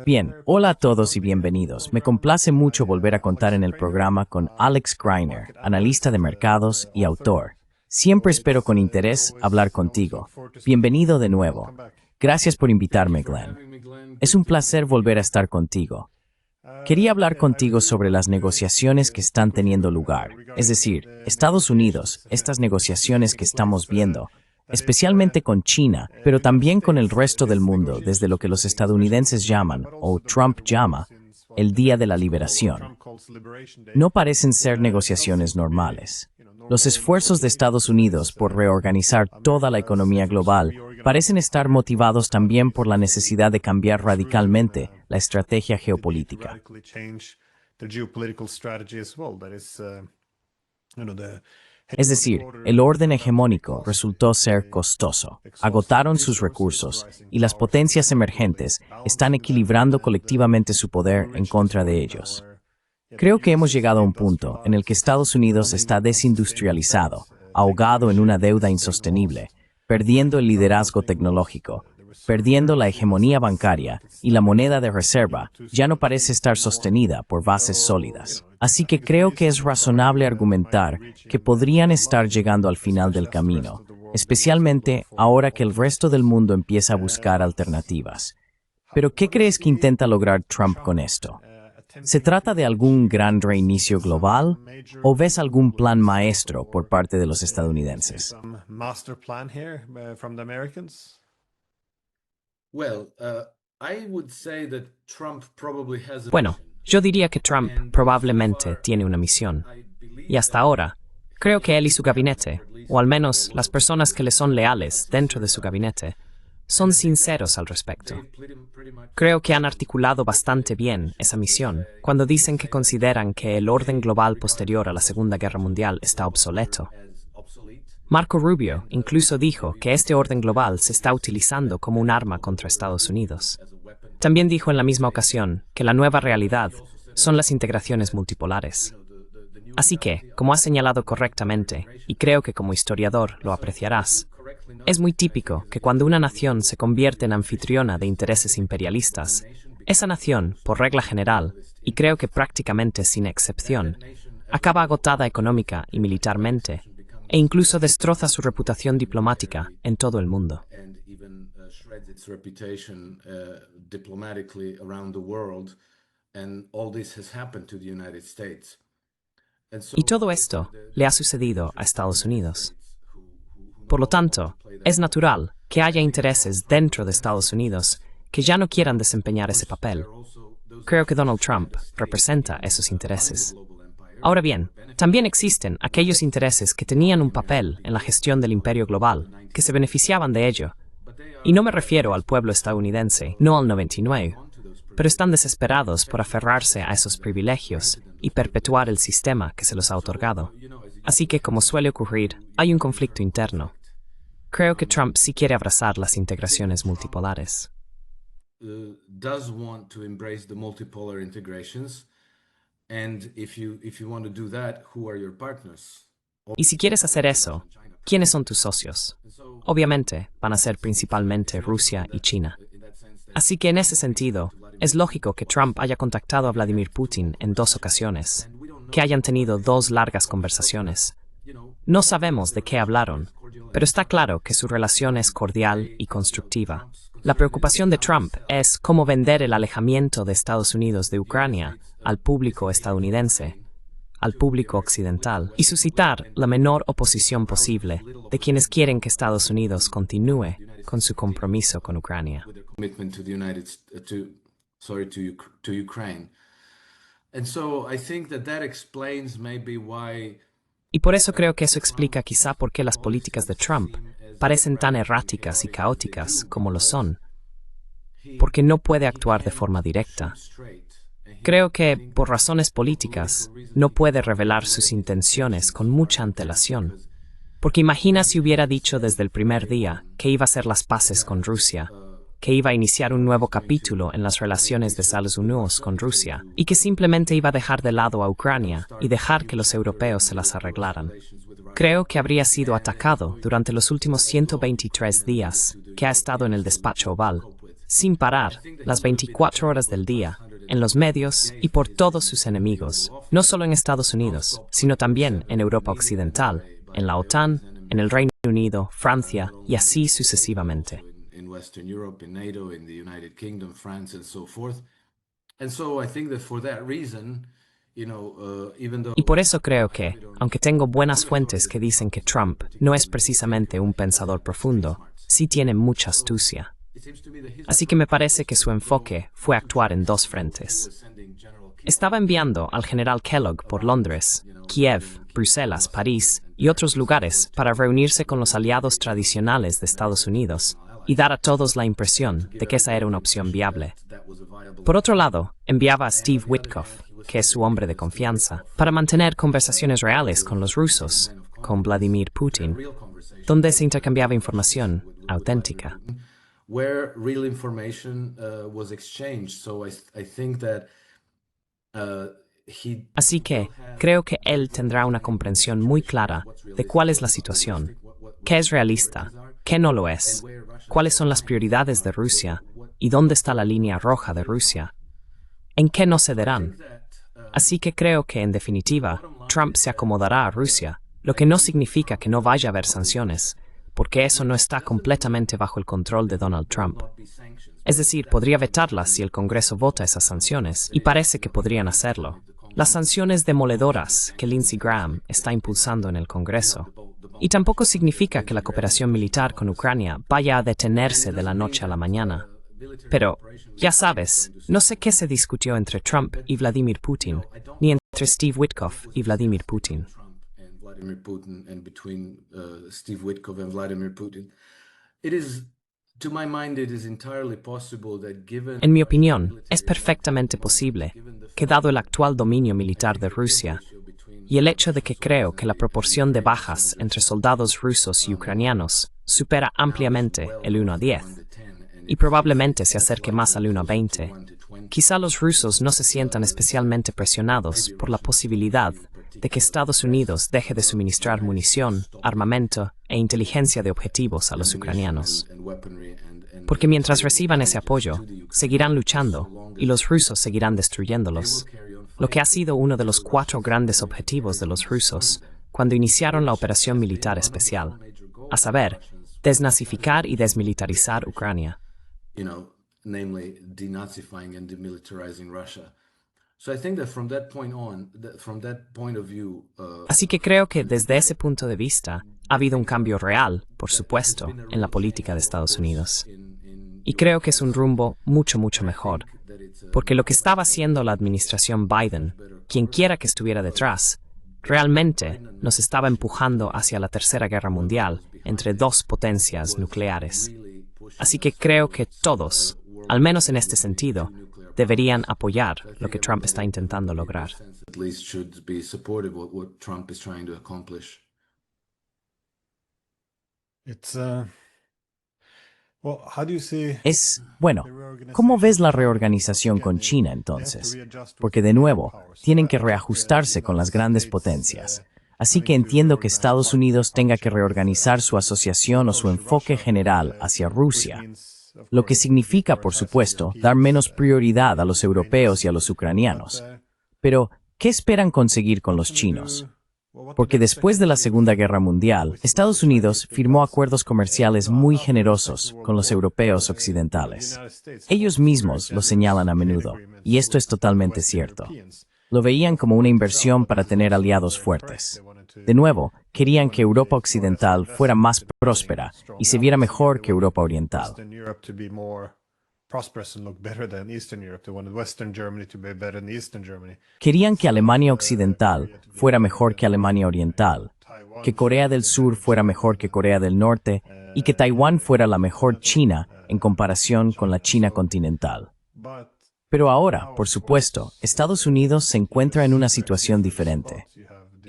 Bien, hola a todos y bienvenidos. Me complace mucho volver a contar en el programa con Alex Greiner, analista de mercados y autor. Siempre espero con interés hablar contigo. Bienvenido de nuevo. Gracias por invitarme, Glenn. Es un placer volver a estar contigo. Quería hablar contigo sobre las negociaciones que están teniendo lugar, es decir, Estados Unidos, estas negociaciones que estamos viendo, especialmente con China, pero también con el resto del mundo, desde lo que los estadounidenses llaman, o Trump llama, el Día de la Liberación. No parecen ser negociaciones normales. Los esfuerzos de Estados Unidos por reorganizar toda la economía global parecen estar motivados también por la necesidad de cambiar radicalmente la estrategia geopolítica. Es decir, el orden hegemónico resultó ser costoso. Agotaron sus recursos y las potencias emergentes están equilibrando colectivamente su poder en contra de ellos. Creo que hemos llegado a un punto en el que Estados Unidos está desindustrializado, ahogado en una deuda insostenible, perdiendo el liderazgo tecnológico, perdiendo la hegemonía bancaria y la moneda de reserva ya no parece estar sostenida por bases sólidas. Así que creo que es razonable argumentar que podrían estar llegando al final del camino, especialmente ahora que el resto del mundo empieza a buscar alternativas. Pero ¿qué crees que intenta lograr Trump con esto? ¿Se trata de algún gran reinicio global o ves algún plan maestro por parte de los estadounidenses? Bueno, yo diría que Trump probablemente tiene una misión. Y hasta ahora, creo que él y su gabinete, o al menos las personas que le son leales dentro de su gabinete, son sinceros al respecto. Creo que han articulado bastante bien esa misión cuando dicen que consideran que el orden global posterior a la Segunda Guerra Mundial está obsoleto. Marco Rubio incluso dijo que este orden global se está utilizando como un arma contra Estados Unidos. También dijo en la misma ocasión que la nueva realidad son las integraciones multipolares. Así que, como has señalado correctamente, y creo que como historiador lo apreciarás, es muy típico que cuando una nación se convierte en anfitriona de intereses imperialistas, esa nación, por regla general, y creo que prácticamente sin excepción, acaba agotada económica y militarmente, e incluso destroza su reputación diplomática en todo el mundo. Y todo esto le ha sucedido a Estados Unidos. Por lo tanto, es natural que haya intereses dentro de Estados Unidos que ya no quieran desempeñar ese papel. Creo que Donald Trump representa esos intereses. Ahora bien, también existen aquellos intereses que tenían un papel en la gestión del imperio global, que se beneficiaban de ello. Y no me refiero al pueblo estadounidense, no al 99, pero están desesperados por aferrarse a esos privilegios y perpetuar el sistema que se los ha otorgado. Así que, como suele ocurrir, hay un conflicto interno. Creo que Trump sí quiere abrazar las integraciones multipolares. Y si quieres hacer eso, ¿quiénes son tus socios? Obviamente, van a ser principalmente Rusia y China. Así que en ese sentido, es lógico que Trump haya contactado a Vladimir Putin en 2 ocasiones, que hayan tenido 2 largas conversaciones. No sabemos de qué hablaron, pero está claro que su relación es cordial y constructiva. La preocupación de Trump es cómo vender el alejamiento de Estados Unidos de Ucrania al público estadounidense, al público occidental, y suscitar la menor oposición posible de quienes quieren que Estados Unidos continúe con su compromiso con Ucrania. Y por eso creo que eso explica quizá por qué las políticas de Trump parecen tan erráticas y caóticas como lo son, porque no puede actuar de forma directa. Creo que, por razones políticas, no puede revelar sus intenciones con mucha antelación, porque imagina si hubiera dicho desde el primer día que iba a hacer las paces con Rusia, que iba a iniciar un nuevo capítulo en las relaciones de Estados Unidos con Rusia, y que simplemente iba a dejar de lado a Ucrania y dejar que los europeos se las arreglaran. Creo que habría sido atacado durante los últimos 123 días que ha estado en el despacho oval, sin parar, las 24 horas del día, en los medios y por todos sus enemigos, no solo en Estados Unidos, sino también en Europa Occidental, en la OTAN, en el Reino Unido, Francia y así sucesivamente. In Western Europe, in NATO, in the United Kingdom, France, and so forth. And so I think that for that reason, even though Y por eso creo que, aunque tengo buenas fuentes que dicen que Trump no es precisamente un pensador profundo, sí tiene mucha astucia. Así que me parece que su enfoque fue actuar en dos frentes. Estaba enviando al general Kellogg por Londres, Kiev, Bruselas, París y otros lugares para reunirse con los aliados tradicionales de Estados Unidos y dar a todos la impresión de que esa era una opción viable. Por otro lado, enviaba a Steve Witkoff, que es su hombre de confianza, para mantener conversaciones reales con los rusos, con Vladimir Putin, donde se intercambiaba información auténtica. where real information was exchanged. So I think that he Así que creo que él tendrá una comprensión muy clara de cuál es la situación, qué es realista, qué no lo es, cuáles son las prioridades de Rusia y dónde está la línea roja de Rusia, en qué no cederán. Así que creo que, en definitiva, Trump se acomodará a Rusia, lo que no significa que no vaya a haber sanciones, porque eso no está completamente bajo el control de Donald Trump. Es decir, podría vetarlas si el Congreso vota esas sanciones, y parece que podrían hacerlo. Las sanciones demoledoras que Lindsey Graham está impulsando en el Congreso. Y tampoco significa que la cooperación militar con Ucrania vaya a detenerse de la noche a la mañana. Pero, ya sabes, no sé qué se discutió entre Trump y Vladimir Putin, ni entre Steve Witkoff y Vladimir Putin. Vladimir Putin and between Steve Witkoff and Vladimir Putin. It is, to my mind, it is entirely possible that given En mi opinión, es perfectamente posible que, dado el actual dominio militar de Rusia y el hecho de que creo que la proporción de bajas entre soldados rusos y ucranianos supera ampliamente el 1 a 10, y probablemente se acerque más al 1 a 20, quizá los rusos no se sientan especialmente presionados por la posibilidad de que Estados Unidos deje de suministrar munición, armamento e inteligencia de objetivos a los ucranianos. Porque mientras reciban ese apoyo, seguirán luchando y los rusos seguirán destruyéndolos, lo que ha sido uno de los 4 grandes objetivos de los rusos cuando iniciaron la operación militar especial, a saber, desnazificar y desmilitarizar Ucrania. Namely denazifying and demilitarizing Russia. So I think that from that point on, from that point of view, Así que creo que desde ese punto de vista ha habido un cambio real, por supuesto, en la política de Estados Unidos. Y creo que es un rumbo mucho mejor, porque lo que estaba haciendo la administración Biden, quien quiera que estuviera detrás, realmente nos estaba empujando hacia la Tercera Guerra Mundial entre 2 potencias nucleares. Así que creo que todos, al menos en este sentido, deberían apoyar lo que Trump está intentando lograr. at least should be supportive of what Trump is trying to accomplish. It's well, how do you see Bueno, ¿cómo ves la reorganización con China entonces? Porque de nuevo, tienen que reajustarse con las grandes potencias. Así que entiendo que Estados Unidos tenga que reorganizar su asociación o su enfoque general hacia Rusia, lo que significa, por supuesto, dar menos prioridad a los europeos y a los ucranianos. Pero, ¿qué esperan conseguir con los chinos? Porque después de la Segunda Guerra Mundial, Estados Unidos firmó acuerdos comerciales muy generosos con los europeos occidentales. Ellos mismos lo señalan a menudo, y esto es totalmente cierto. Lo veían como una inversión para tener aliados fuertes. De nuevo, querían que Europa Occidental fuera más próspera y se viera mejor que Europa Oriental. Querían que Alemania Occidental fuera mejor que Alemania Oriental, que Corea del Sur fuera mejor que Corea del Norte y que Taiwán fuera la mejor China en comparación con la China continental. Pero ahora, por supuesto, Estados Unidos se encuentra en una situación diferente.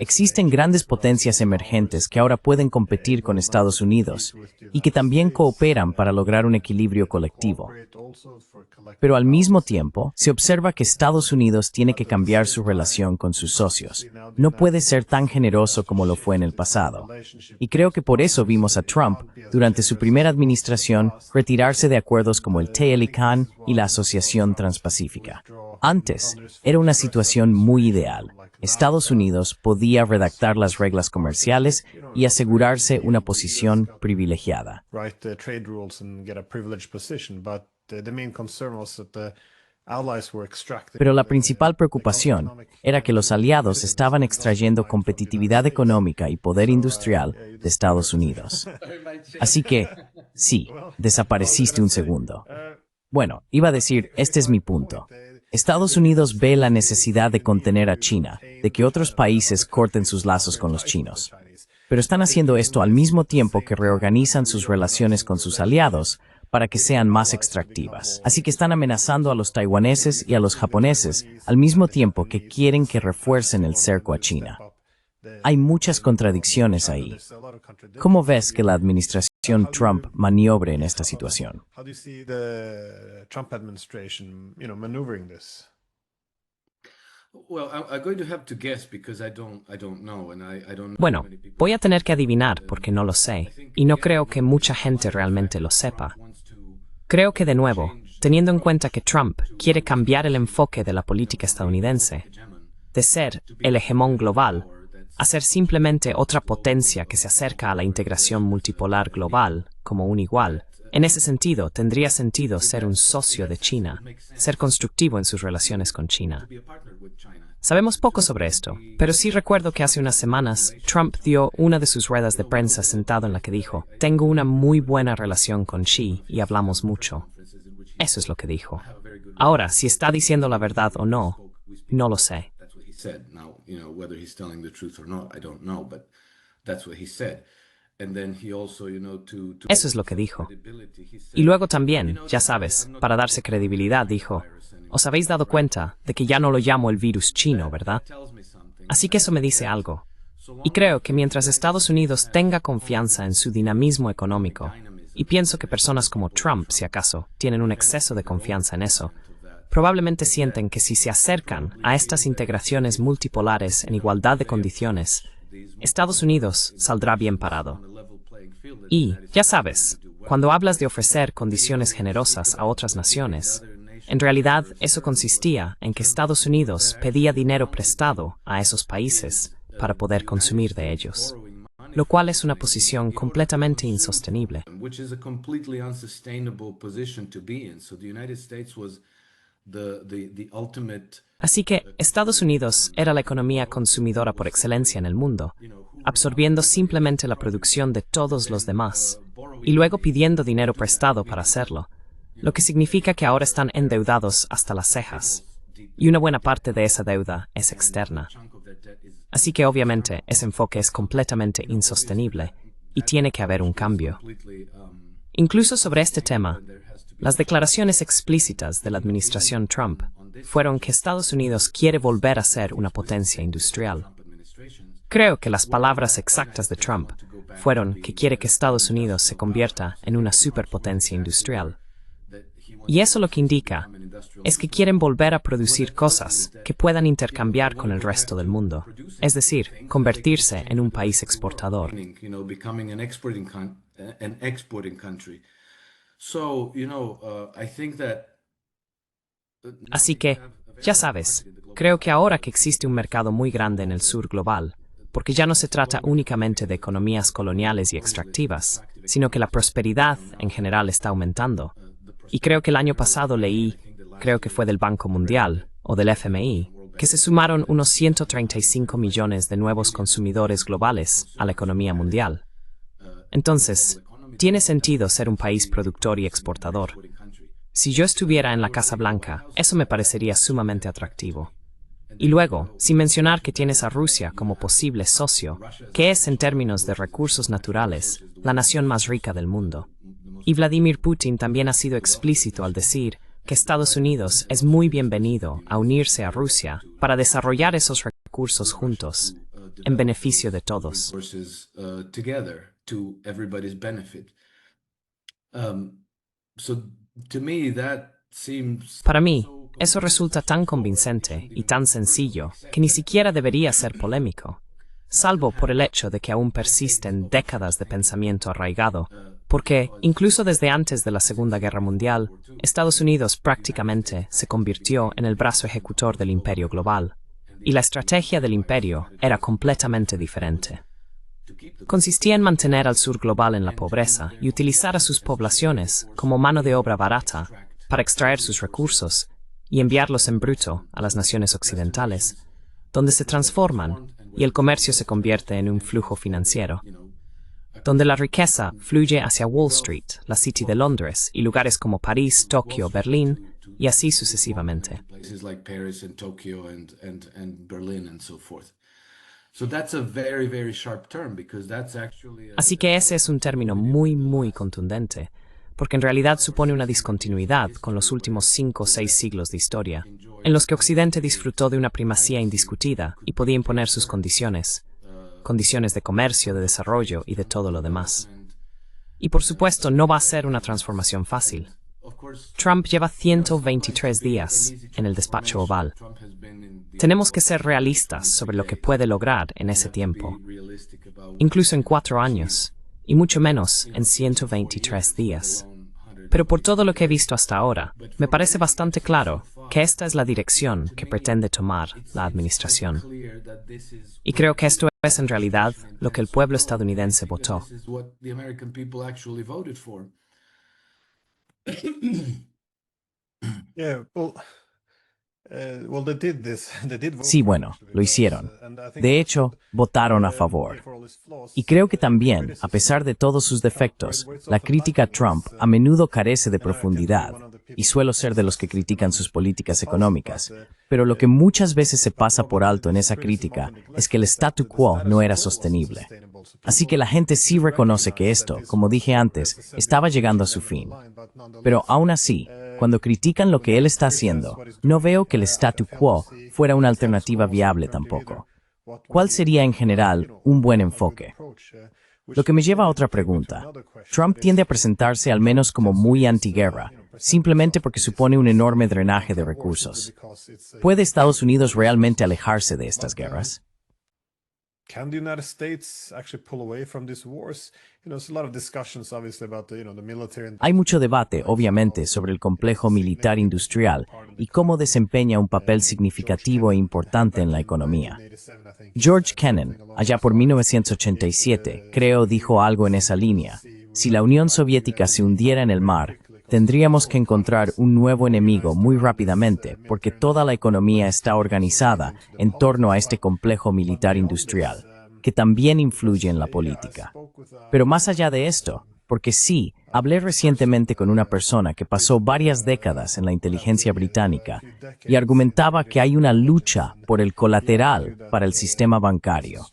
existen grandes potencias emergentes que ahora pueden competir con Estados Unidos y que también cooperan para lograr un equilibrio colectivo. Pero al mismo tiempo, se observa que Estados Unidos tiene que cambiar su relación con sus socios. No puede ser tan generoso como lo fue en el pasado. Y creo que por eso vimos a Trump, durante su primera administración, retirarse de acuerdos como el TLCAN y la Asociación Transpacífica. Antes, era una situación muy ideal. Estados Unidos podía redactar las reglas comerciales y asegurarse una posición privilegiada. Pero la principal preocupación era que los aliados estaban extrayendo competitividad económica y poder industrial de Estados Unidos. Así que, sí, desapareciste un segundo. Bueno, iba a decir, este es mi punto. Estados Unidos ve la necesidad de contener a China, de que otros países corten sus lazos con los chinos. Pero están haciendo esto al mismo tiempo que reorganizan sus relaciones con sus aliados para que sean más extractivas. Así que están amenazando a los taiwaneses y a los japoneses al mismo tiempo que quieren que refuercen el cerco a China. Hay muchas contradicciones ahí. ¿Cómo ves que la administración Trump maniobre en esta situación? Bueno, voy a tener que adivinar porque no lo sé, y no creo que mucha gente realmente lo sepa. Creo que, de nuevo, teniendo en cuenta que Trump quiere cambiar el enfoque de la política estadounidense, de ser el hegemón global, a ser simplemente otra potencia que se acerca a la integración multipolar global como un igual. En ese sentido, tendría sentido ser un socio de China, ser constructivo en sus relaciones con China. Sabemos poco sobre esto, pero sí recuerdo que hace unas semanas Trump dio una de sus ruedas de prensa sentado en la que dijo: "Tengo una muy buena relación con Xi y hablamos mucho". Eso es lo que dijo. Ahora, si está diciendo la verdad o no, no lo sé. Eso es lo que dijo. Y luego también, ya sabes, para darse credibilidad, dijo: "Os habéis dado cuenta de que ya no lo llamo el virus chino, ¿verdad?". Así que eso me dice algo. Y creo que mientras Estados Unidos tenga confianza en su dinamismo económico, y pienso que personas como Trump, si acaso, tienen un exceso de confianza en eso, probablemente sienten que si se acercan a estas integraciones multipolares en igualdad de condiciones, Estados Unidos saldrá bien parado. Y, ya sabes, cuando hablas de ofrecer condiciones generosas a otras naciones, en realidad eso consistía en que Estados Unidos pedía dinero prestado a esos países para poder consumir de ellos, lo cual es una posición completamente insostenible. Así que Estados Unidos era la economía consumidora por excelencia en el mundo, absorbiendo simplemente la producción de todos los demás, y luego pidiendo dinero prestado para hacerlo, lo que significa que ahora están endeudados hasta las cejas, y una buena parte de esa deuda es externa. Así que obviamente ese enfoque es completamente insostenible, y tiene que haber un cambio. Incluso sobre este tema, las declaraciones explícitas de la administración Trump fueron que Estados Unidos quiere volver a ser una potencia industrial. Creo que las palabras exactas de Trump fueron que quiere que Estados Unidos se convierta en una superpotencia industrial. Y eso lo que indica es que quieren volver a producir cosas que puedan intercambiar con el resto del mundo, es decir, convertirse en un país exportador. Así que, ya sabes, creo que ahora que existe un mercado muy grande en el sur global, porque ya no se trata únicamente de economías coloniales y extractivas, sino que la prosperidad en general está aumentando. Y creo que el año pasado leí, creo que fue del Banco Mundial o del FMI, que se sumaron unos 135 millones de nuevos consumidores globales a la economía mundial. Entonces, tiene sentido ser un país productor y exportador. Si yo estuviera en la Casa Blanca, eso me parecería sumamente atractivo. Y luego, sin mencionar que tienes a Rusia como posible socio, que es en términos de recursos naturales, la nación más rica del mundo. Y Vladimir Putin también ha sido explícito al decir que Estados Unidos es muy bienvenido a unirse a Rusia para desarrollar esos recursos juntos, en beneficio de todos. resources together to everybody's benefit. So to me that seems Para mí, eso resulta tan convincente y tan sencillo que ni siquiera debería ser polémico, salvo por el hecho de que aún persisten décadas de pensamiento arraigado, porque, incluso desde antes de la Segunda Guerra Mundial, Estados Unidos prácticamente se convirtió en el brazo ejecutor del imperio global, y la estrategia del imperio era completamente diferente. Consistía en mantener al sur global en la pobreza y utilizar a sus poblaciones como mano de obra barata para extraer sus recursos y enviarlos en bruto a las naciones occidentales, donde se transforman y el comercio se convierte en un flujo financiero, donde la riqueza fluye hacia Wall Street, la City de Londres y lugares como París, Tokio, Berlín y así sucesivamente. places like Paris and Tokyo and Berlin and so forth. So that's a very, very sharp term because that's actually Así que ese es un término muy contundente, porque en realidad supone una discontinuidad con los últimos 5 o 6 siglos de historia, en los que Occidente disfrutó de una primacía indiscutida y podía imponer sus condiciones de comercio, de desarrollo y de todo lo demás. Y por supuesto no va a ser una transformación fácil. Trump lleva 123 días en el despacho oval. Tenemos que ser realistas sobre lo que puede lograr en ese tiempo, incluso en 4 años, y mucho menos en 123 días. Pero por todo lo que he visto hasta ahora, me parece bastante claro que esta es la dirección que pretende tomar la administración. Y creo que esto es en realidad lo que el pueblo estadounidense votó. This is what the American people actually voted for. Yeah, well, they did this. They did vote Sí, for it, bueno, actually, lo hicieron. and I think De hecho, votaron a for favor. all his flaws, Y creo que también, a pesar de todos sus defectos, la crítica a Trump a menudo carece de profundidad, y suelo ser de los que critican sus políticas económicas. Pero lo que muchas veces se pasa por alto en esa crítica es que el statu quo no era sostenible. Así que la gente sí reconoce que esto, como dije antes, estaba llegando a su fin. Pero aún así, cuando critican lo que él está haciendo, no veo que el statu quo fuera una alternativa viable tampoco. ¿Cuál sería en general un buen enfoque? Lo que me lleva a otra pregunta. Trump tiende a presentarse al menos como muy antiguerra, simplemente porque supone un enorme drenaje de recursos. ¿Puede Estados Unidos realmente alejarse de estas guerras? Can the United States actually pull away from these wars? There's a lot of discussions, obviously, about the military. Hay mucho debate, obviamente, sobre el complejo militar industrial y cómo desempeña un papel significativo e importante en la economía. George Kennan, allá por 1987, creo dijo algo en esa línea. Si la Unión Soviética se hundiera en el mar, tendríamos que encontrar un nuevo enemigo muy rápidamente, porque toda la economía está organizada en torno a este complejo militar industrial, que también influye en la política. Pero más allá de esto, porque sí, hablé recientemente con una persona que pasó varias décadas en la inteligencia británica y argumentaba que hay una lucha por el colateral para el sistema bancario.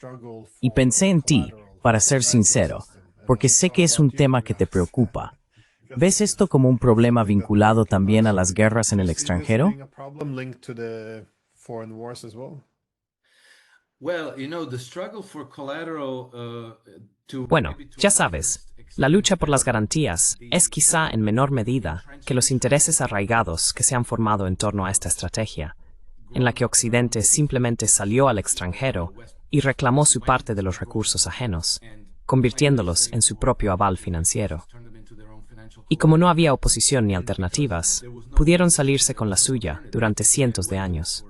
Y pensé en ti, para ser sincero, porque sé que es un tema que te preocupa. ¿Ves esto como un problema vinculado también a las guerras en el extranjero? Bueno, ya sabes, la lucha por las garantías es quizá en menor medida que los intereses arraigados que se han formado en torno a esta estrategia, en la que Occidente simplemente salió al extranjero y reclamó su parte de los recursos ajenos, convirtiéndolos en su propio aval financiero. Y como no había oposición ni alternativas, pudieron salirse con la suya durante cientos de años.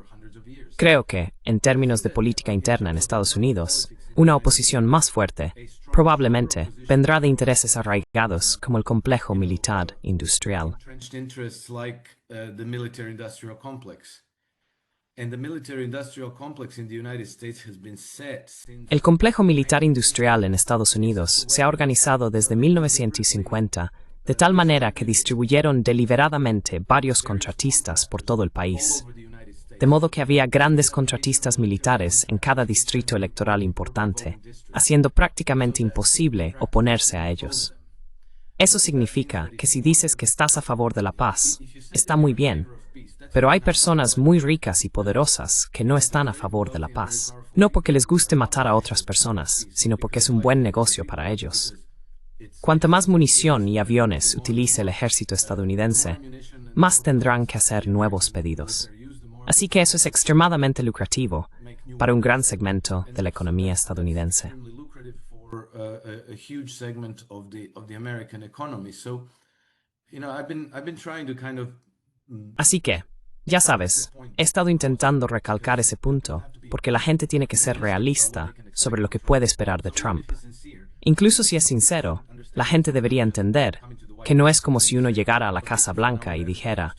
Creo que, en términos de política interna en Estados Unidos, una oposición más fuerte probablemente vendrá de intereses arraigados como el complejo militar industrial. El complejo militar industrial en Estados Unidos se ha organizado desde 1950 de tal manera que distribuyeron deliberadamente varios contratistas por todo el país, de modo que había grandes contratistas militares en cada distrito electoral importante, haciendo prácticamente imposible oponerse a ellos. Eso significa que si dices que estás a favor de la paz, está muy bien, pero hay personas muy ricas y poderosas que no están a favor de la paz. no porque les guste matar a otras personas, sino porque es un buen negocio para ellos. Cuanta más munición y aviones utilice el ejército estadounidense, más tendrán que hacer nuevos pedidos. Así que eso es extremadamente lucrativo para un gran segmento de la economía estadounidense. Así que, ya sabes, he estado intentando recalcar ese punto, porque la gente tiene que ser realista sobre lo que puede esperar de Trump. Incluso si es sincero, la gente debería entender que no es como si uno llegara a la Casa Blanca y dijera,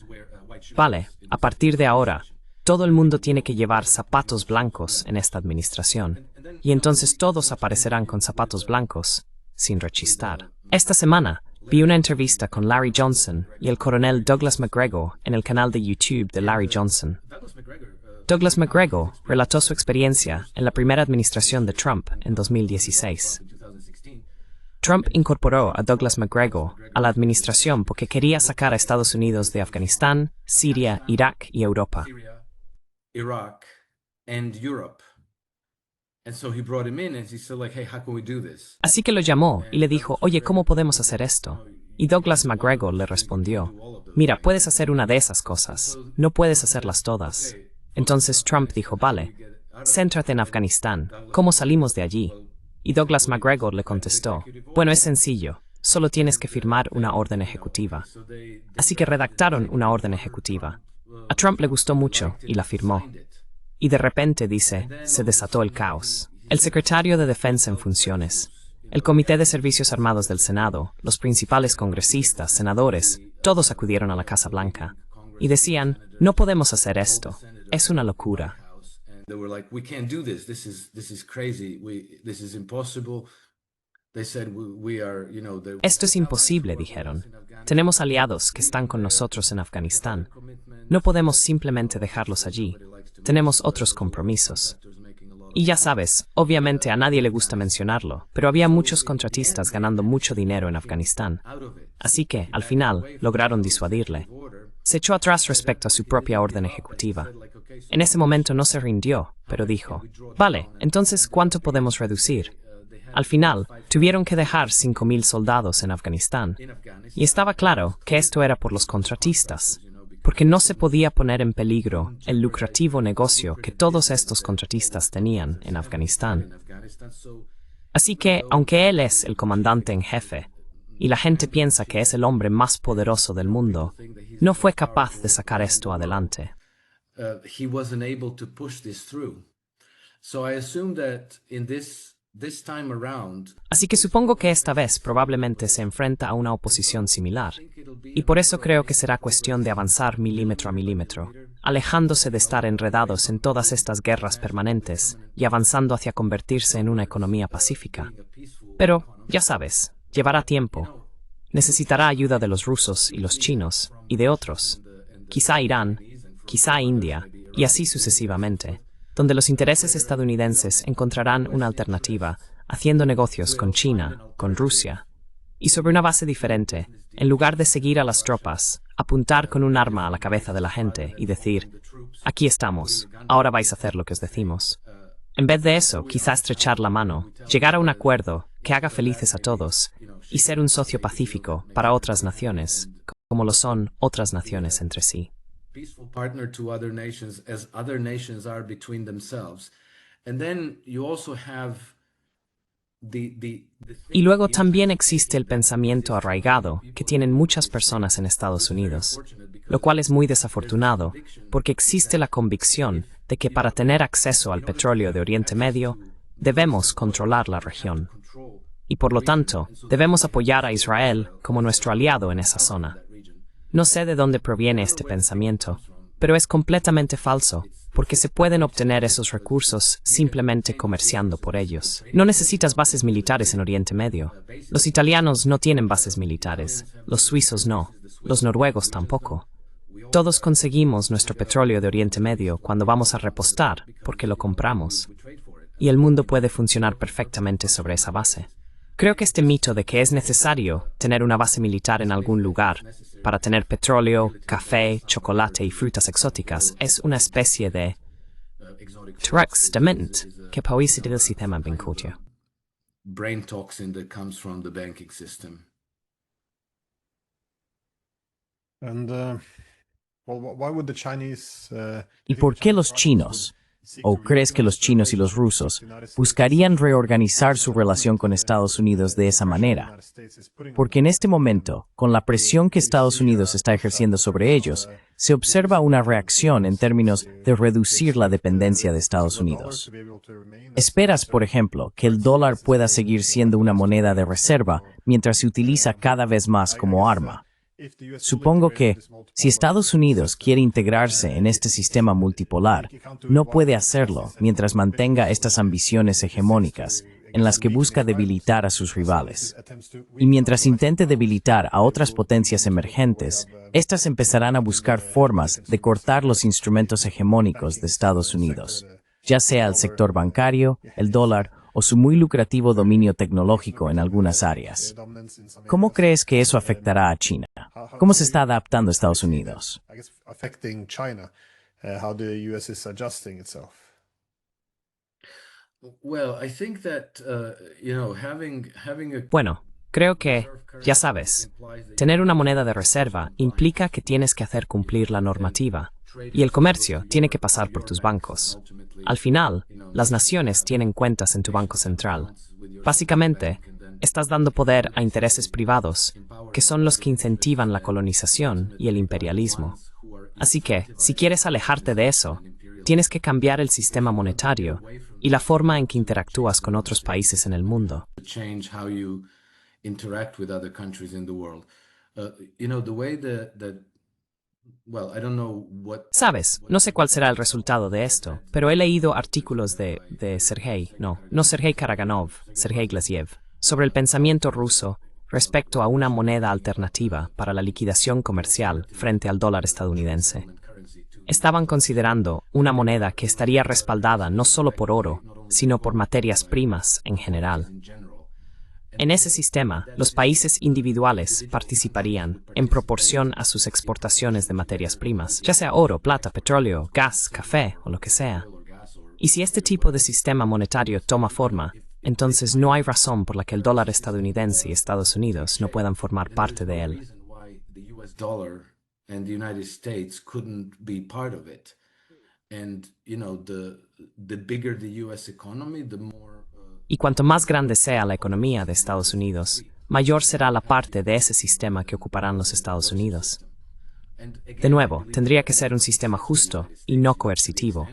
vale, a partir de ahora, todo el mundo tiene que llevar zapatos blancos en esta administración, y entonces todos aparecerán con zapatos blancos, sin rechistar. Esta semana, vi una entrevista con Larry Johnson y el coronel Douglas Macgregor en el canal de YouTube de Larry Johnson. Douglas Macgregor relató su experiencia en la primera administración de Trump en 2016. Trump incorporó a Douglas Macgregor a la administración porque quería sacar a Estados Unidos de Afganistán, Siria, Irak y Europa. Así que lo llamó y le dijo, oye, ¿cómo podemos hacer esto? Y Douglas Macgregor le respondió, mira, puedes hacer una de esas cosas, no puedes hacerlas todas. Entonces Trump dijo, vale, céntrate en Afganistán, ¿cómo salimos de allí? Y Douglas Macgregor le contestó, bueno, es sencillo, solo tienes que firmar una orden ejecutiva. Así que redactaron una orden ejecutiva. A Trump le gustó mucho y la firmó. Y de repente, dice, se desató el caos. El secretario de Defensa en funciones, el Comité de Servicios Armados del Senado, los principales congresistas, senadores, todos acudieron a la Casa Blanca. Y decían, no podemos hacer esto, es una locura. Esto es imposible, dijeron. Tenemos aliados que están con nosotros en Afganistán. No podemos simplemente dejarlos allí. Tenemos otros compromisos. Y ya sabes, obviamente a nadie le gusta mencionarlo, pero había muchos contratistas ganando mucho dinero en Afganistán. Así que, al final, lograron disuadirle. Se echó atrás respecto a su propia orden ejecutiva. En ese momento no se rindió, pero dijo, vale, entonces, ¿cuánto podemos reducir? Al final, tuvieron que dejar 5.000 soldados en Afganistán. Y estaba claro que esto era por los contratistas, porque no se podía poner en peligro el lucrativo negocio que todos estos contratistas tenían en Afganistán. Así que, aunque él es el comandante en jefe, y la gente piensa que es el hombre más poderoso del mundo, no fue capaz de sacar esto adelante. Así que supongo que esta vez probablemente se enfrenta a una oposición similar, y por eso creo que será cuestión de avanzar milímetro a milímetro, alejándose de estar enredados en todas estas guerras permanentes y avanzando hacia convertirse en una economía pacífica. Pero, ya sabes, llevará tiempo. Necesitará ayuda de los rusos y los chinos, y de otros. Quizá Irán, quizá India, y así sucesivamente, donde los intereses estadounidenses encontrarán una alternativa, haciendo negocios con China, con Rusia. Y sobre una base diferente, en lugar de seguir a las tropas, apuntar con un arma a la cabeza de la gente y decir, aquí estamos, ahora vais a hacer lo que os decimos. En vez de eso, quizá estrechar la mano, llegar a un acuerdo que haga felices a todos, y ser un socio pacífico para otras naciones, como lo son otras naciones entre sí. Peaceful partner to other nations as other nations are between themselves. And then you also have Y luego también existe el pensamiento arraigado que tienen muchas personas en Estados Unidos, lo cual es muy desafortunado porque existe la convicción de que para tener acceso al petróleo de Oriente Medio debemos controlar la región. Y por lo tanto, debemos apoyar a Israel como nuestro aliado en esa zona. No sé de dónde proviene este pensamiento, pero es completamente falso, porque se pueden obtener esos recursos simplemente comerciando por ellos. No necesitas bases militares en Oriente Medio. Los italianos no tienen bases militares, los suizos no, los noruegos tampoco. Todos conseguimos nuestro petróleo de Oriente Medio cuando vamos a repostar, porque lo compramos. Y el mundo puede funcionar perfectamente sobre esa base. Creo que este mito de que es necesario tener una base militar en algún lugar para tener petróleo, café, chocolate y frutas exóticas es una especie de Turex dement, que pauisi del sistema bancario. Brain toxin that comes from the banking system. And why would the Chinese? ¿Y por qué los chinos? ¿O crees que los chinos y los rusos buscarían reorganizar su relación con Estados Unidos de esa manera? Porque en este momento, con la presión que Estados Unidos está ejerciendo sobre ellos, se observa una reacción en términos de reducir la dependencia de Estados Unidos. ¿Esperas, por ejemplo, que el dólar pueda seguir siendo una moneda de reserva mientras se utiliza cada vez más como arma? Supongo que, si Estados Unidos quiere integrarse en este sistema multipolar, no puede hacerlo mientras mantenga estas ambiciones hegemónicas en las que busca debilitar a sus rivales. Y mientras intente debilitar a otras potencias emergentes, estas empezarán a buscar formas de cortar los instrumentos hegemónicos de Estados Unidos, ya sea el sector bancario, el dólar o su muy lucrativo dominio tecnológico en algunas áreas. ¿Cómo crees que eso afectará a China? ¿Cómo se está adaptando Estados Unidos? Bueno, creo que, ya sabes, tener una moneda de reserva implica que tienes que hacer cumplir la normativa, y el comercio tiene que pasar por tus bancos. Al final, las naciones tienen cuentas en tu banco central. Básicamente, estás dando poder a intereses privados, que son los que incentivan la colonización y el imperialismo. Así que, si quieres alejarte de eso, tienes que cambiar el sistema monetario y la forma en que interactúas con otros países en el mundo. Sabes, no sé cuál será el resultado de esto, pero he leído artículos de Sergei Karaganov, Sergei Glaziev, sobre el pensamiento ruso respecto a una moneda alternativa para la liquidación comercial frente al dólar estadounidense. Estaban considerando una moneda que estaría respaldada no solo por oro, sino por materias primas en general. En ese sistema, los países individuales participarían en proporción a sus exportaciones de materias primas, ya sea oro, plata, petróleo, gas, café o lo que sea. Y si este tipo de sistema monetario toma forma, entonces no hay razón por la que el dólar estadounidense y Estados Unidos no puedan formar parte de él. Y cuanto más grande sea la economía de Estados Unidos, mayor será la parte de ese sistema que ocuparán los Estados Unidos. De nuevo, tendría que ser un sistema justo y no coercitivo.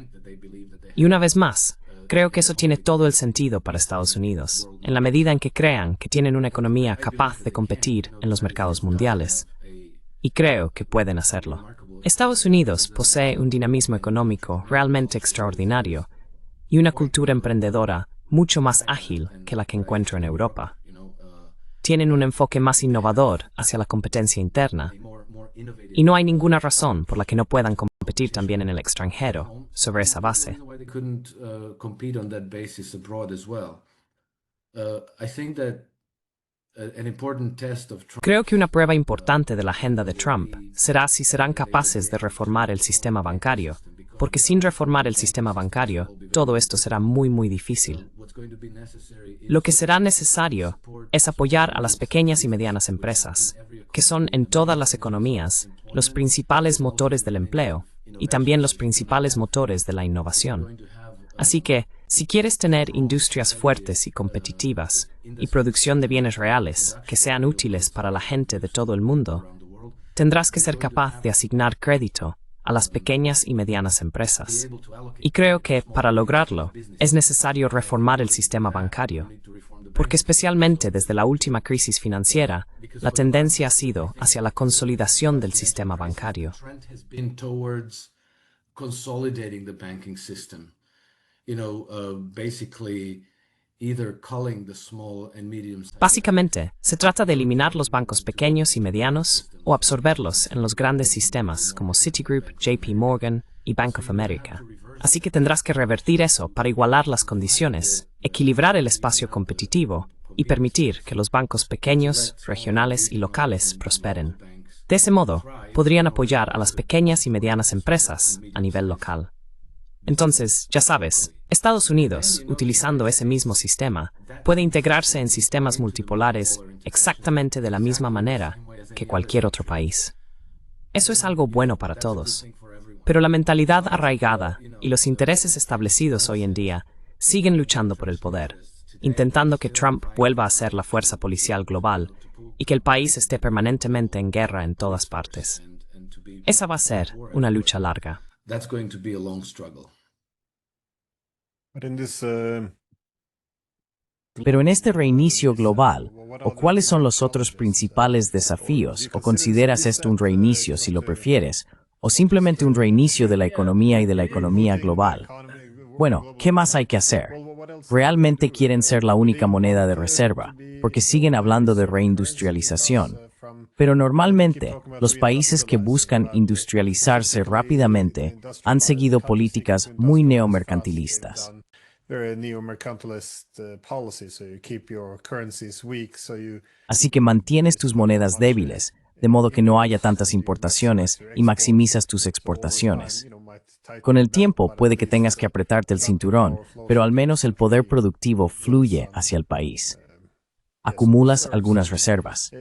Y una vez más, creo que eso tiene todo el sentido para Estados Unidos, en la medida en que crean que tienen una economía capaz de competir en los mercados mundiales. Y creo que pueden hacerlo. Estados Unidos posee un dinamismo económico realmente extraordinario y una cultura emprendedora mucho más ágil que la que encuentro en Europa. Tienen un enfoque más innovador hacia la competencia interna, y no hay ninguna razón por la que no puedan competir también en el extranjero sobre esa base. Creo que una prueba importante de la agenda de Trump será si serán capaces de reformar el sistema bancario, porque sin reformar el sistema bancario, todo esto será muy difícil. Lo que será necesario es apoyar a las pequeñas y medianas empresas, que son en todas las economías los principales motores del empleo y también los principales motores de la innovación. Así que, si quieres tener industrias fuertes y competitivas y producción de bienes reales que sean útiles para la gente de todo el mundo, tendrás que ser capaz de asignar crédito a las pequeñas y medianas empresas. Y creo que, para lograrlo, es necesario reformar el sistema bancario, porque especialmente desde la última crisis financiera, la tendencia ha sido hacia la consolidación del sistema bancario. Básicamente, se trata de eliminar los bancos pequeños y medianos o absorberlos en los grandes sistemas como Citigroup, JP Morgan y Bank of America. Así que tendrás que revertir eso para igualar las condiciones, equilibrar el espacio competitivo y permitir que los bancos pequeños, regionales y locales prosperen. De ese modo, podrían apoyar a las pequeñas y medianas empresas a nivel local. Entonces, ya sabes, Estados Unidos, utilizando ese mismo sistema, puede integrarse en sistemas multipolares exactamente de la misma manera que cualquier otro país. Eso es algo bueno para todos. Pero la mentalidad arraigada y los intereses establecidos hoy en día siguen luchando por el poder, intentando que Trump vuelva a ser la fuerza policial global y que el país esté permanentemente en guerra en todas partes. Esa va a ser una lucha larga. That's going to be a long struggle. But in this, Pero en este reinicio global, ¿o cuáles son los otros principales desafíos? ¿O consideras esto un reinicio, si lo prefieres, o simplemente un reinicio de la economía y de la economía global? Bueno, ¿qué más hay que hacer? Realmente quieren ser la única moneda de reserva, porque siguen hablando de reindustrialización. Pero normalmente, los países que buscan industrializarse rápidamente han seguido políticas muy neomercantilistas. very neo-mercantilist policy, so you keep your currencies weak, so you Así que mantienes tus monedas débiles, de modo que no haya tantas importaciones y maximizas tus exportaciones. Con el tiempo puede que tengas que apretarte el cinturón, pero al menos el poder productivo fluye hacia el país. Acumulas algunas reservas.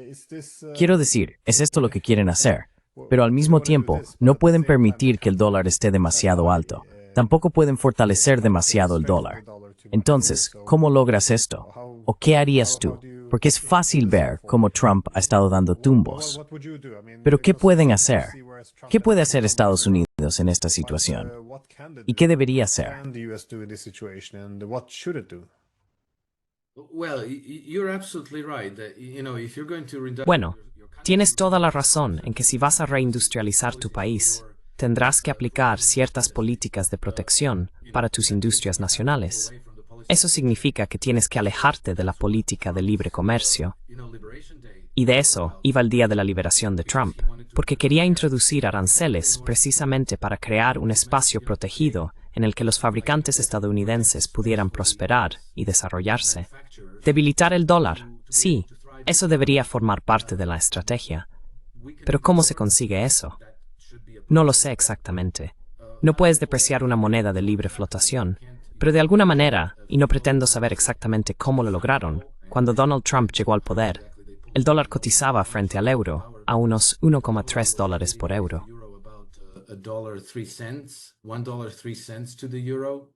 Quiero decir, es esto lo que quieren hacer, pero al mismo tiempo no pueden permitir que el dólar esté demasiado alto. Tampoco pueden fortalecer demasiado el dólar. Entonces, ¿cómo logras esto? ¿O qué harías tú? Porque es fácil ver cómo Trump ha estado dando tumbos. Pero ¿qué pueden hacer? ¿Qué puede hacer Estados Unidos en esta situación? ¿Y qué debería hacer? Well, you're absolutely right. If you're going to Bueno, tienes toda la razón en que si vas a reindustrializar tu país, tendrás que aplicar ciertas políticas de protección para tus industrias nacionales. Eso significa que tienes que alejarte de la política de libre comercio. Y de eso iba el día de la liberación de Trump, porque quería introducir aranceles precisamente para crear un espacio protegido en el que los fabricantes estadounidenses pudieran prosperar y desarrollarse. Debilitar el dólar, sí, eso debería formar parte de la estrategia. Pero ¿cómo se consigue eso? No lo sé exactamente. No puedes depreciar una moneda de libre flotación, pero de alguna manera, y no pretendo saber exactamente cómo lo lograron, cuando Donald Trump llegó al poder, el dólar cotizaba frente al euro a unos 1,3 dólares por euro. $1.03 to the euro.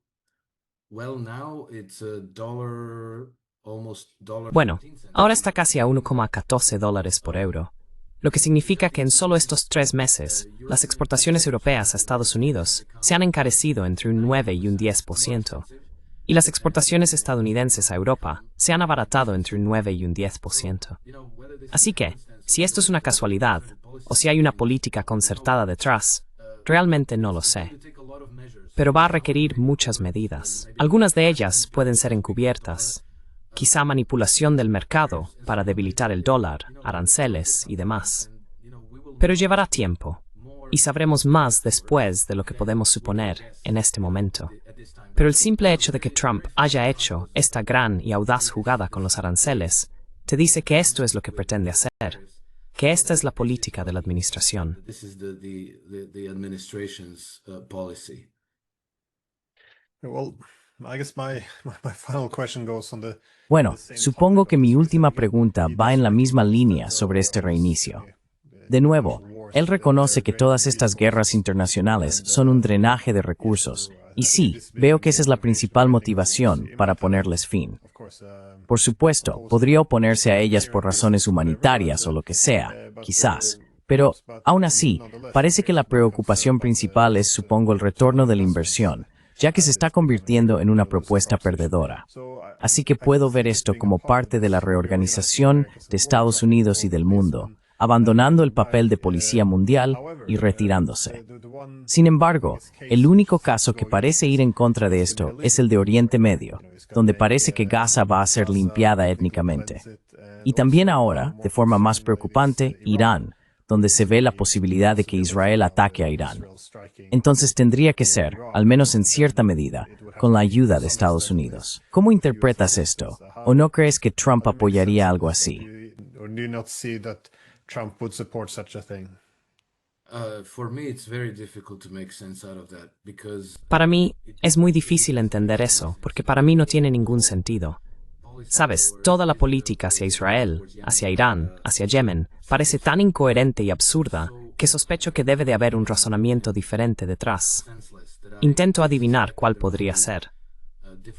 Well, now it's almost Bueno, ahora está casi a 1,14 dólares por euro, lo que significa que en solo estos 3 meses, las exportaciones europeas a Estados Unidos se han encarecido entre un 9 y un 10%, y las exportaciones estadounidenses a Europa se han abaratado entre un 9 y un 10%. Así que, si esto es una casualidad, o si hay una política concertada detrás, realmente no lo sé. Pero va a requerir muchas medidas. Algunas de ellas pueden ser encubiertas. Quizá manipulación del mercado para debilitar el dólar, aranceles y demás. Pero llevará tiempo, y sabremos más después de lo que podemos suponer en este momento. Pero el simple hecho de que Trump haya hecho esta gran y audaz jugada con los aranceles, te dice que esto es lo que pretende hacer, que esta es la política de la administración. This is the administration's policy. Well, I guess my final question goes on the Bueno, supongo que mi última pregunta va en la misma línea sobre este reinicio. De nuevo, él reconoce que todas estas guerras internacionales son un drenaje de recursos, y sí, veo que esa es la principal motivación para ponerles fin. Por supuesto, podría oponerse a ellas por razones humanitarias o lo que sea, quizás, pero, aún así, parece que la preocupación principal es, supongo, el retorno de la inversión, ya que se está convirtiendo en una propuesta perdedora. Así que puedo ver esto como parte de la reorganización de Estados Unidos y del mundo, abandonando el papel de policía mundial y retirándose. Sin embargo, el único caso que parece ir en contra de esto es el de Oriente Medio, donde parece que Gaza va a ser limpiada étnicamente. Y también ahora, de forma más preocupante, Irán, donde se ve la posibilidad de que Israel ataque a Irán. Entonces tendría que ser, al menos en cierta medida, con la ayuda de Estados Unidos. ¿Cómo interpretas esto? ¿O no crees que Trump apoyaría algo así? For me, it's very difficult to make sense out of that because Para mí es muy difícil entender eso, porque para mí no tiene ningún sentido. Sabes, toda la política hacia Israel, hacia Irán, hacia Yemen, parece tan incoherente y absurda que sospecho que debe de haber un razonamiento diferente detrás. Intento adivinar cuál podría ser.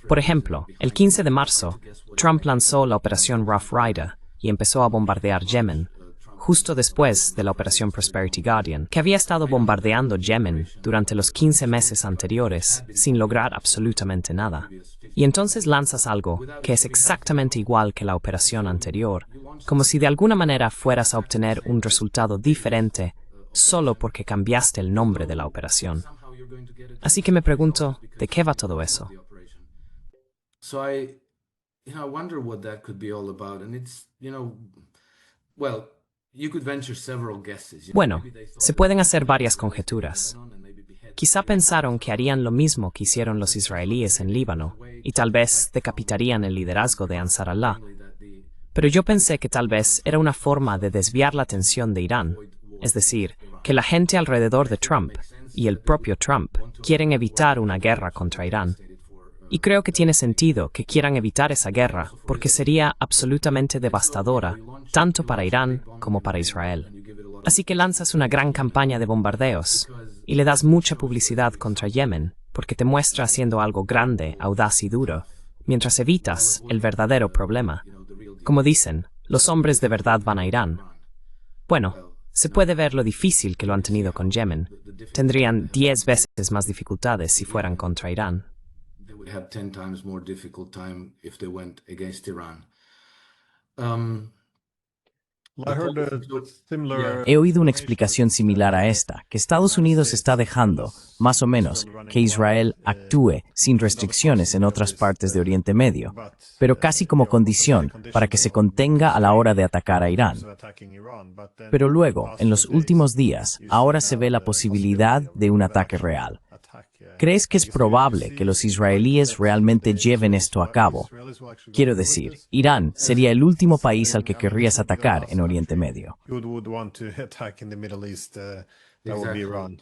Por ejemplo, el 15 de marzo, Trump lanzó la Operación Rough Rider y empezó a bombardear Yemen, justo después de la Operación Prosperity Guardian, que había estado bombardeando Yemen durante los 15 meses anteriores sin lograr absolutamente nada. Y entonces lanzas algo que es exactamente igual que la operación anterior, como si de alguna manera fueras a obtener un resultado diferente solo porque cambiaste el nombre de la operación. Así que me pregunto, ¿de qué va todo eso? so I wonder what that could be all about, and it's, well, you could venture several guesses. Bueno, se pueden hacer varias conjeturas. Quizá pensaron que harían lo mismo que hicieron los israelíes en Líbano, y tal vez decapitarían el liderazgo de Ansar Allah. Pero yo pensé que tal vez era una forma de desviar la atención de Irán, es decir, que la gente alrededor de Trump, y el propio Trump, quieren evitar una guerra contra Irán. Y creo que tiene sentido que quieran evitar esa guerra, porque sería absolutamente devastadora, tanto para Irán como para Israel. Así que lanzas una gran campaña de bombardeos, y le das mucha publicidad contra Yemen, porque te muestra haciendo algo grande, audaz y duro, mientras evitas el verdadero problema. Como dicen, los hombres de verdad van a Irán. Bueno, se puede ver lo difícil que lo han tenido con Yemen. Tendrían 10 veces más dificultades si fueran contra Irán. They would have 10 times more difficult time if they went against Iran. Well, I heard a similar. He oído una explicación similar a esta, que Estados Unidos está dejando, más o menos, que Israel actúe sin restricciones en otras partes de Oriente Medio, pero casi como condición para que se contenga a la hora de atacar a Irán. Pero luego, en los últimos días, ahora se ve la posibilidad de un ataque real. ¿Crees que es probable que los israelíes realmente lleven esto a cabo? Quiero decir, Irán sería el último país al que querrías atacar en Oriente Medio. Would want to attack in the Middle East, that would be Iran.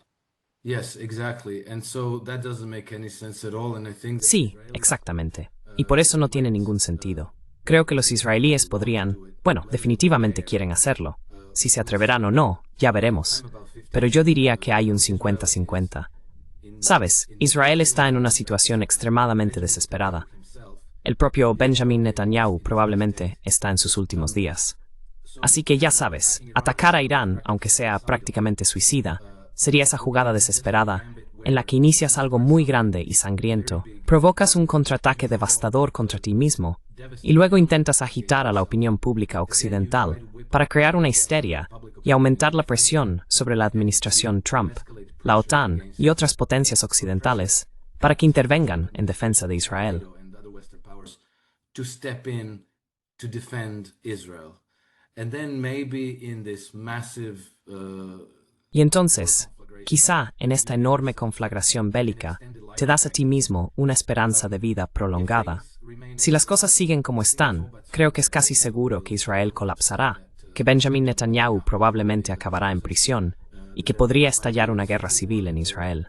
Yes, exactly. And so that doesn't make any sense at all. And I think Sí, exactamente. Y por eso no tiene ningún sentido. Creo que los israelíes podrían, bueno, definitivamente quieren hacerlo. Si se atreverán o no, ya veremos. Pero yo diría que hay un 50-50. Sabes, Israel está en una situación extremadamente desesperada. El propio Benjamin Netanyahu probablemente está en sus últimos días. Así que ya sabes, atacar a Irán, aunque sea prácticamente suicida, sería esa jugada desesperada en la que inicias algo muy grande y sangriento, provocas un contraataque devastador contra ti mismo, y luego intentas agitar a la opinión pública occidental para crear una histeria y aumentar la presión sobre la administración Trump, la OTAN y otras potencias occidentales para que intervengan en defensa de Israel. to step in to defend Israel. And then maybe in this massive Y entonces, quizá en esta enorme conflagración bélica, te das a ti mismo una esperanza de vida prolongada. Si las cosas siguen como están, creo que es casi seguro que Israel colapsará, que Benjamin Netanyahu probablemente acabará en prisión, y que podría estallar una guerra civil en Israel.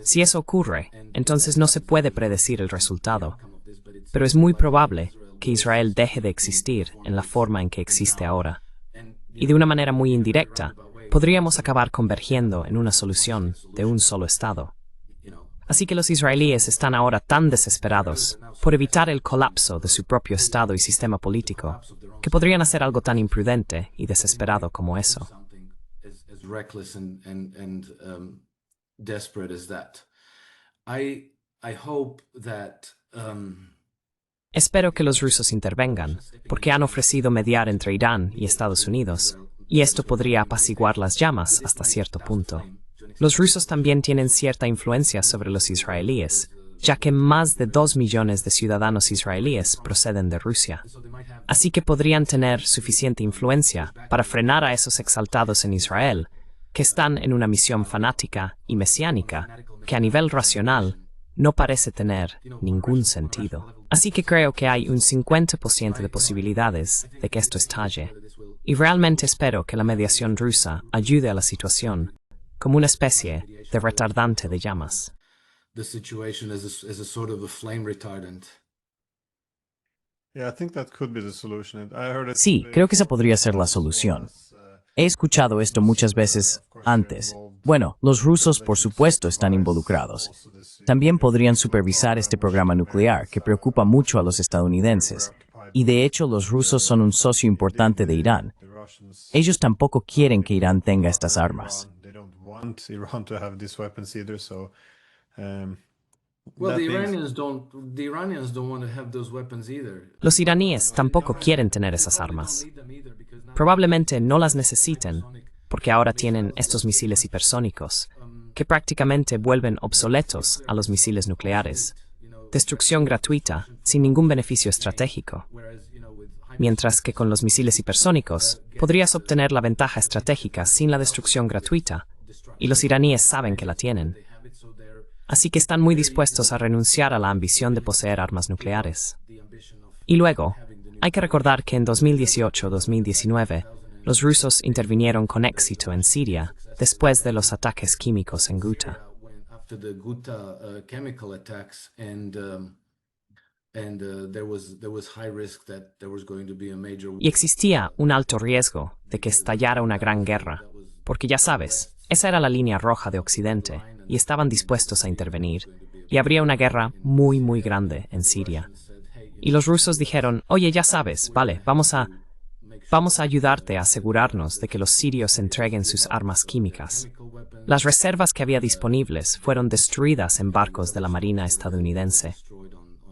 Si eso ocurre, entonces no se puede predecir el resultado, pero es muy probable que Israel deje de existir en la forma en que existe ahora. Y de una manera muy indirecta, podríamos acabar convergiendo en una solución de un solo Estado. Así que los israelíes están ahora tan desesperados por evitar el colapso de su propio Estado y sistema político, que podrían hacer algo tan imprudente y desesperado como eso. as reckless and desperate as that. I hope that Espero que los rusos intervengan, porque han ofrecido mediar entre Irán y Estados Unidos, y esto podría apaciguar las llamas hasta cierto punto. Los rusos también tienen cierta influencia sobre los israelíes, ya que más de 2 millones de ciudadanos israelíes proceden de Rusia. Así que podrían tener suficiente influencia para frenar a esos exaltados en Israel, que están en una misión fanática y mesiánica, que a nivel racional no parece tener ningún sentido. Así que creo que hay un 50% de posibilidades de que esto estalle, y realmente espero que la mediación rusa ayude a la situación, como una especie de retardante de llamas. the situation as a sort of a flame retardant. Yeah, I think that could be the solution. I heard it Sí, creo que esa podría ser la solución. He escuchado esto muchas veces antes. Bueno, los rusos, por supuesto, están involucrados. También podrían supervisar este programa nuclear que preocupa mucho a los estadounidenses. Y de hecho, los rusos son un socio importante de Irán. Ellos tampoco quieren que Irán tenga estas armas. They don't want Iran to have these weapons either, so Well, that the means- Iranians don't want to have those weapons either. Los iraníes tampoco quieren tener esas armas. Probablemente no las necesiten, porque ahora tienen estos misiles hipersónicos, que prácticamente vuelven obsoletos a los misiles nucleares. Destrucción gratuita, sin ningún beneficio estratégico. Mientras que con los misiles hipersónicos, podrías obtener la ventaja estratégica sin la destrucción gratuita, y los iraníes saben que la tienen. Así que están muy dispuestos a renunciar a la ambición de poseer armas nucleares. Y luego, hay que recordar que en 2018-2019, los rusos intervinieron con éxito en Siria después de los ataques químicos en Ghouta. After the Ghouta chemical attacks, and there was high risk that there was going to be a major. Y existía un alto riesgo de que estallara una gran guerra, porque ya sabes, esa era la línea roja de Occidente, y estaban dispuestos a intervenir, y habría una guerra muy, muy grande en Siria. Y los rusos dijeron, oye, ya sabes, vale, vamos a ayudarte a asegurarnos de que los sirios entreguen sus armas químicas. Las reservas que había disponibles fueron destruidas en barcos de la Marina estadounidense.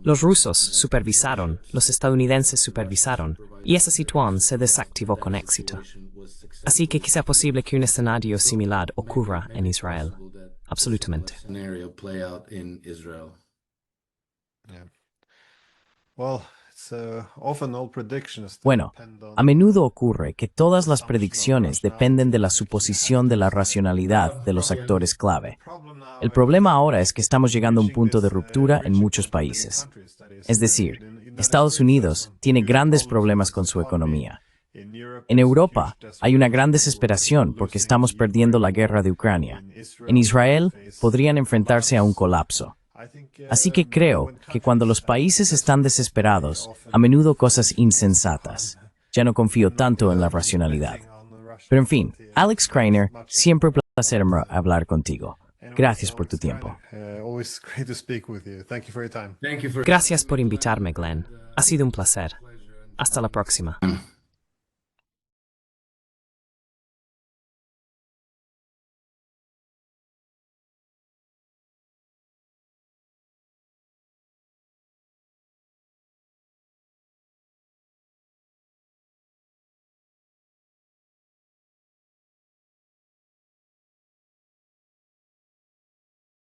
Los rusos supervisaron, los estadounidenses supervisaron, y esa situación se desactivó con éxito. Así que quizá posible que un escenario similar ocurra en Israel. Absolutamente. Scenario play out in Israel. Yeah. Well, it's often all predictions that Bueno, depend on- a menudo ocurre que todas las predicciones dependen de la suposición de la racionalidad de los actores clave. El problema ahora es que estamos llegando a un punto de ruptura en muchos países. Es decir, Estados Unidos tiene grandes problemas con su economía. En Europa hay una gran desesperación porque estamos perdiendo la guerra de Ucrania. En Israel podrían enfrentarse a un colapso. Así que creo que cuando los países están desesperados, a menudo cosas insensatas. Ya no confío tanto en la racionalidad. Pero en fin, Alex Kreiner, siempre un placer hablar contigo. Gracias por tu tiempo. Always great to speak with you. Thank you for your time. Thank you for. Gracias por invitarme, Glenn. Ha sido un placer. Hasta la próxima.